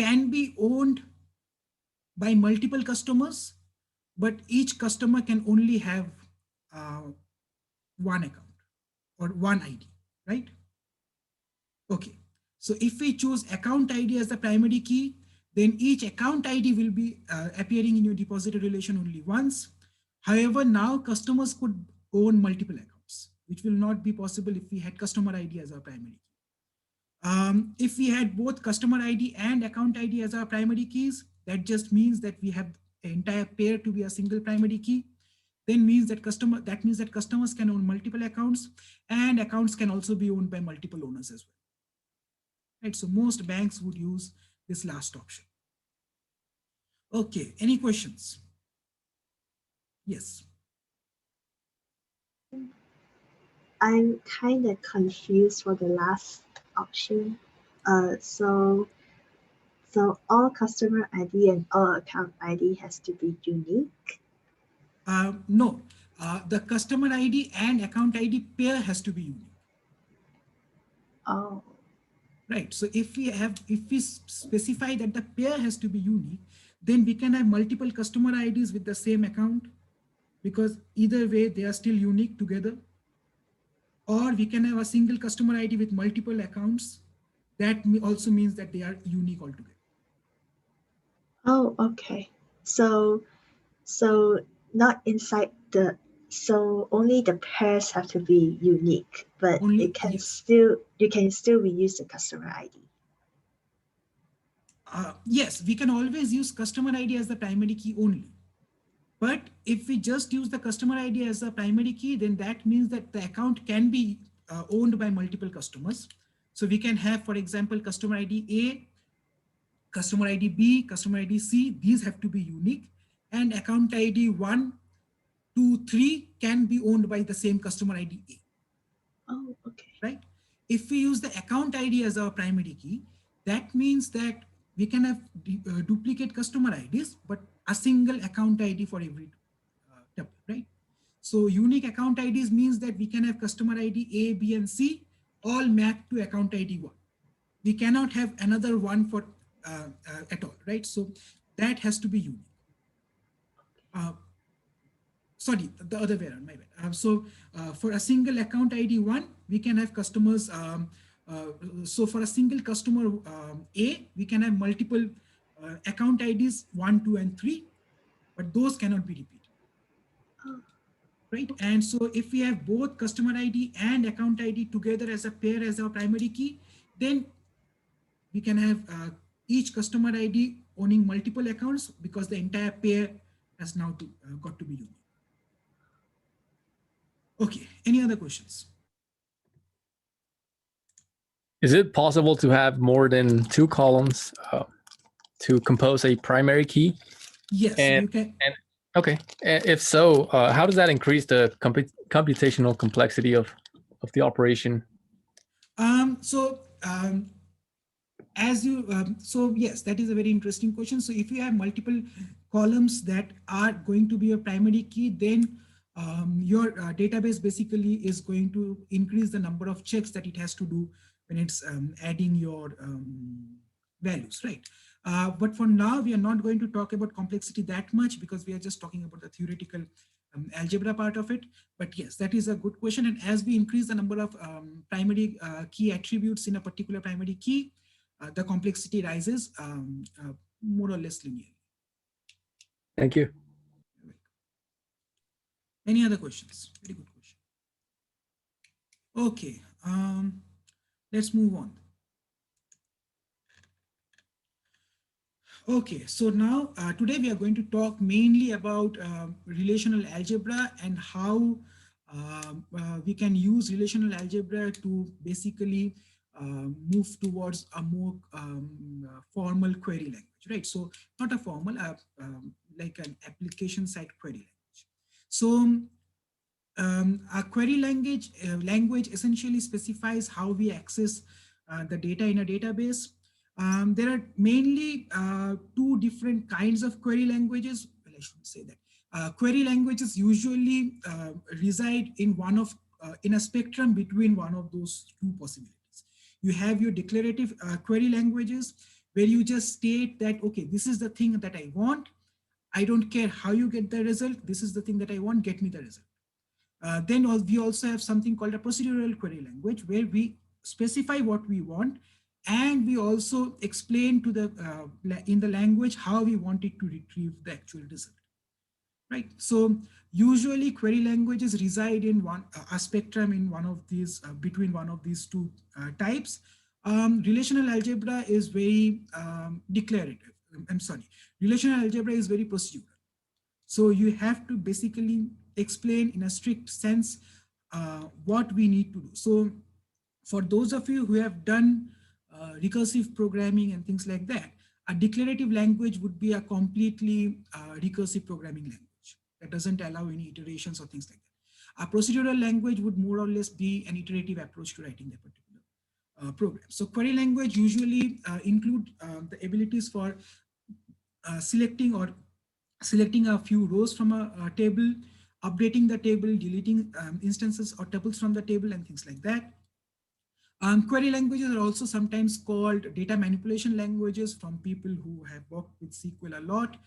can be owned by multiple customers, but each customer can only have one account or one ID, right? Okay, so if we choose account ID as the primary key, then each account ID will be appearing in your depository relation only once. However, now customers could own multiple accounts, which will not be possible if we had customer ID as our primary key. If we had both customer ID and account ID as our primary keys, that just means that we have the entire pair to be a single primary key. Then means that customers can own multiple accounts, and accounts can also be owned by multiple owners as well. Right, so most banks would use this last option. Okay, any questions? Yes. I'm kind of confused for the last option. So all customer ID and all account ID has to be unique? No, the customer ID and account ID pair has to be unique. Oh. Right, so if we specify that the pair has to be unique, then we can have multiple customer IDs with the same account, because either way they are still unique together. Or we can have a single customer ID with multiple accounts. That also means that they are unique altogether. Oh, okay. So not inside the, so only the pairs have to be unique, but Only, it can yes. still, you can still reuse the customer ID. Yes, we can always use customer ID as the primary key only. But if we just use the customer ID as the primary key, then that means that the account can be owned by multiple customers. So we can have, for example, customer ID A, customer ID B, customer ID C, these have to be unique, and account ID 1, 2, 3 can be owned by the same customer ID A. Oh, okay. Right? If we use the account ID as our primary key, that means that we can have duplicate customer IDs, but a single account ID for every tuple, right? So unique account IDs means that we can have customer ID A, B, and C all mapped to account ID 1. We cannot have another one for at all, right? So that has to be unique. Sorry, the other way around, my bad. For a single account ID 1, we can have customers. So for a single customer A, we can have multiple account IDs 1, 2, and 3, but those cannot be repeated. Right? And so if we have both customer ID and account ID together as a pair as our primary key, then we can have each customer ID owning multiple accounts, because the entire pair has now got to be unique. Okay, any other questions? Is it possible to have more than 2 columns to compose a primary key? Yes, you can. Okay, if so, how does that increase the computational complexity of the operation? So yes, that is a very interesting question. So if you have multiple columns that are going to be a primary key, then your database basically is going to increase the number of checks that it has to do when it's adding your values, right? But for now, we are not going to talk about complexity that much, because we are just talking about the theoretical algebra part of it. But yes, that is a good question. And as we increase the number of primary key attributes in a particular primary key, the complexity rises more or less linearly. Thank you. Any other questions? Very good question. Okay, let's move on. Okay, so now today we are going to talk mainly about relational algebra and how we can use relational algebra to basically move towards a more formal query language, right? So not a formal, like an application side query language. So a query language essentially specifies how we access the data in a database. There are mainly 2 different kinds of query languages. Well, I shouldn't say that. Query languages usually reside in in a spectrum between one of those 2 possibilities. You have your declarative query languages, where you just state that, okay, this is the thing that I want. I don't care how you get the result. This is the thing that I want, get me the result. We also have something called a procedural query language, where we specify what we want, and we also explain to the in the language how we want it to retrieve the actual result. Right. So usually query languages reside in a spectrum in one of these between one of these two types. Relational algebra is very declarative. I'm sorry. Relational algebra is very procedural. So you have to basically explain in a strict sense what we need to do. So for those of you who have done recursive programming and things like that, a declarative language would be a completely recursive programming language that doesn't allow any iterations or things like that. A procedural language would more or less be an iterative approach to writing that particular program. So query language usually include the abilities for selecting a few rows from a table, updating the table, deleting instances or tuples from the table, and things like that. Query languages are also sometimes called data manipulation languages from people who have worked with SQL a lot.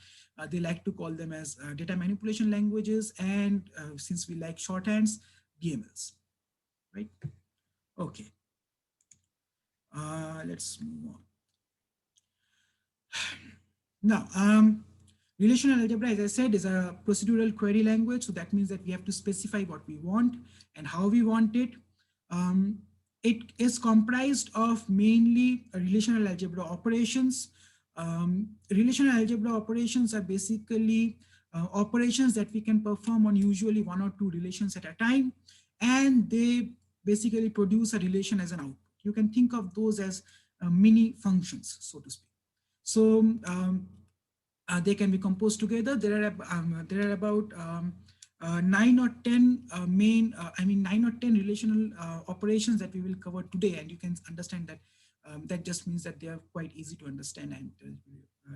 They like to call them as data manipulation languages, and since we like shorthands, DMLs, right? Okay, let's move on. Now, relational algebra, as I said, is a procedural query language. So that means that we have to specify what we want and how we want it. It is comprised of mainly relational algebra operations. Relational algebra operations are basically operations that we can perform on usually one or two relations at a time, and they basically produce a relation as an output. You can think of those as mini functions, so to speak. So they can be composed together. There are about 9 or 10 9 or 10 relational operations that we will cover today, and you can understand that that just means that they are quite easy to understand and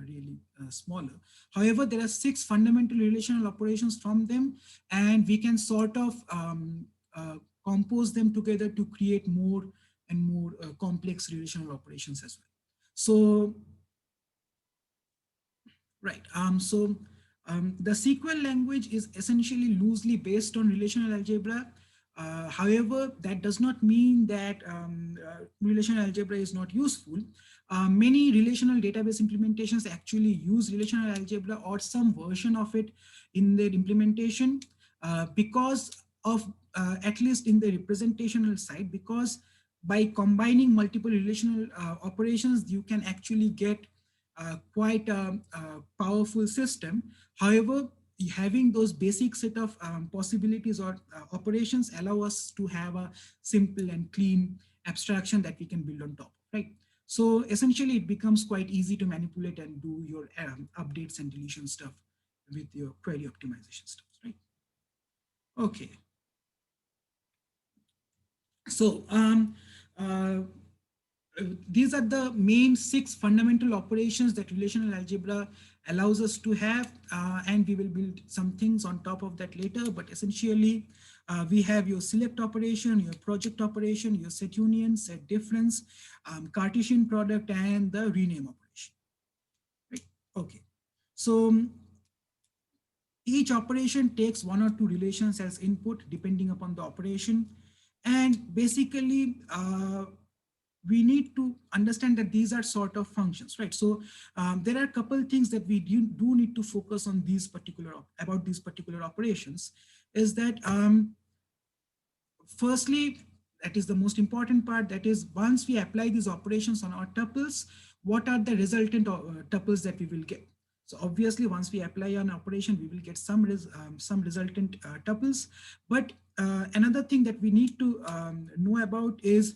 really smaller. However, there are 6 fundamental relational operations from them, and we can sort of compose them together to create more and more complex relational operations as well. So right. The SQL language is essentially loosely based on relational algebra. However, that does not mean that relational algebra is not useful. Many relational database implementations actually use relational algebra or some version of it in their implementation because of, at least in the representational side, because by combining multiple relational operations, you can actually get quite a powerful system. However, having those basic set of possibilities or operations allow us to have a simple and clean abstraction that we can build on top, right? So essentially, it becomes quite easy to manipulate and do your updates and deletion stuff with your query optimization stuff, right? Okay. So these are the main 6 fundamental operations that relational algebra allows us to have, and we will build some things on top of that later. But essentially, we have your select operation, your project operation, your set union, set difference, Cartesian product, and the rename operation. Right? Okay. So each operation takes 1 or 2 relations as input depending upon the operation, and basically we need to understand that these are sort of functions, right? So there are a couple things that we do need to focus on these particular operations. Is that firstly, that is the most important part, that is once we apply these operations on our tuples, what are the resultant tuples that we will get? So obviously, once we apply an operation, we will get some resultant tuples. But another thing that we need to know about is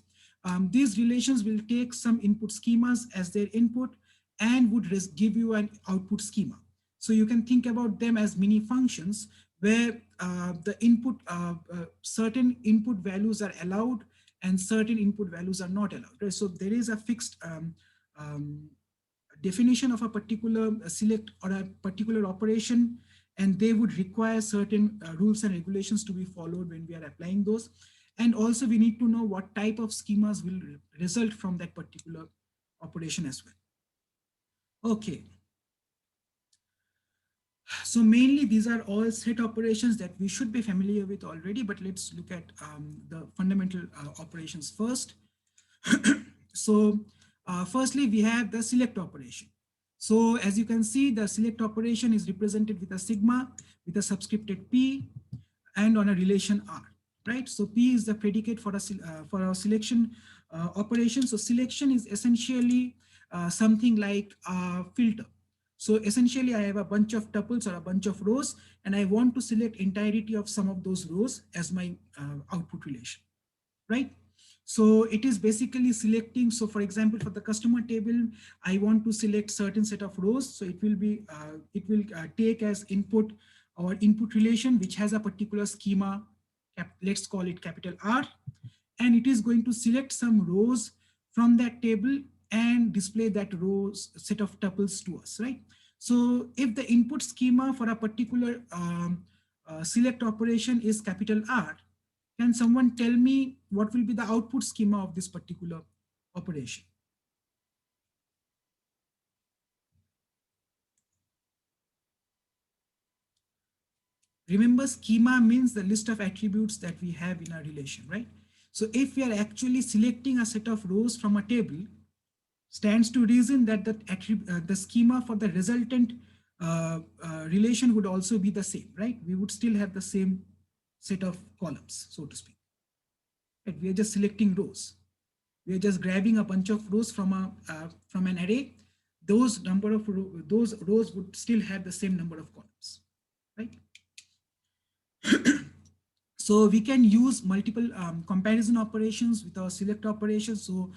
these relations will take some input schemas as their input and would give you an output schema. So you can think about them as mini functions where the input, certain input values are allowed and certain input values are not allowed. Right? So there is a fixed definition of a particular select or a particular operation, and they would require certain rules and regulations to be followed when we are applying those. And also we need to know what type of schemas will result from that particular operation as well. Okay. So mainly these are all set operations that we should be familiar with already, but let's look at the fundamental operations first. So firstly, we have the select operation. So as you can see, the select operation is represented with a sigma, with a subscripted P, and on a relation R, right? So P is the predicate for a selection operation. So selection is essentially something like a filter. So essentially, I have a bunch of tuples or a bunch of rows, and I want to select entirety of some of those rows as my output relation, right? So it is basically selecting. So for example, for the customer table, I want to select certain set of rows. So it will take as input our input relation, which has a particular schema. Let's call it capital R, and it is going to select some rows from that table and display that rows set of tuples to us, right? So if the input schema for a particular select operation is capital R, can someone tell me what will be the output schema of this particular operation? Remember, schema means the list of attributes that we have in a relation, right? So if we are actually selecting a set of rows from a table, stands to reason that the schema for the resultant relation would also be the same, right? We would still have the same set of columns, so to speak. Right? We are just selecting rows. We are just grabbing a bunch of rows from an array. Those rows would still have the same number of columns, right? So we can use multiple comparison operations with our select operations. So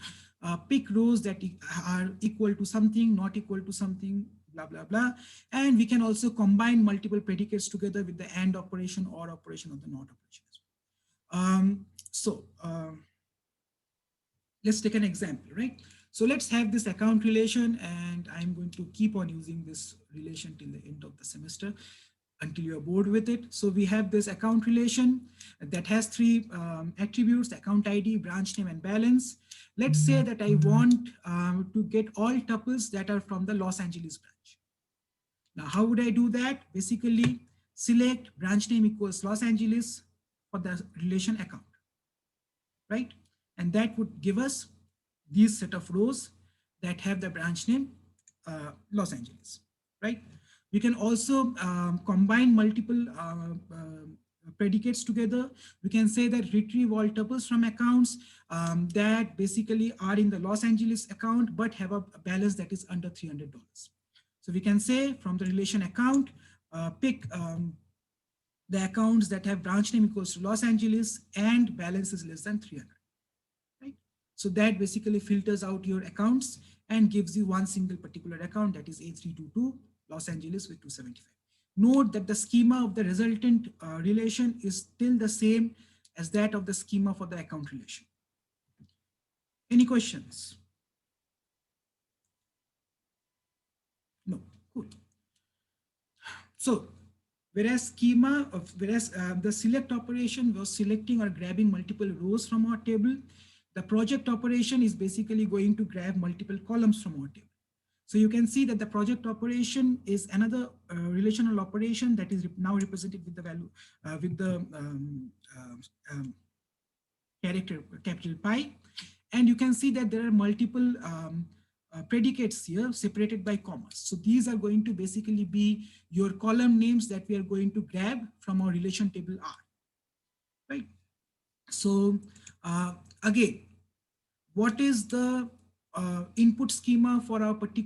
pick rows that are equal to something, not equal to something, blah, blah, blah. And we can also combine multiple predicates together with the AND operation or operation or the NOT operation as well. Let's take an example, right? So let's have this account relation, and I'm going to keep on using this relation till the end of the semester until you're bored with it. So we have this account relation that has three attributes: account ID, branch name, and balance. Let's say that I want to get all tuples that are from the Los Angeles branch. Now, how would I do that? Basically, select branch name equals Los Angeles for the relation account, right? And that would give us these set of rows that have the branch name Los Angeles, right? We can also combine multiple predicates together. We can say that retrieve all tuples from accounts that basically are in the Los Angeles account, but have a balance that is under $300. So we can say from the relation account, pick the accounts that have branch name equals to Los Angeles and balance is less than 300. Right? So that basically filters out your accounts and gives you one single particular account, that is A322 Los Angeles with 275. Note that the schema of the resultant relation is still the same as that of the schema for the account relation. Any questions? No, cool. So whereas the select operation was selecting or grabbing multiple rows from our table, the project operation is basically going to grab multiple columns from our table. So you can see that the project operation is another relational operation that is now represented with the value, with the character capital pi. And you can see that there are multiple predicates here separated by commas. So these are going to basically be your column names that we are going to grab from our relation table R, right? So again, what is the input schema for our particular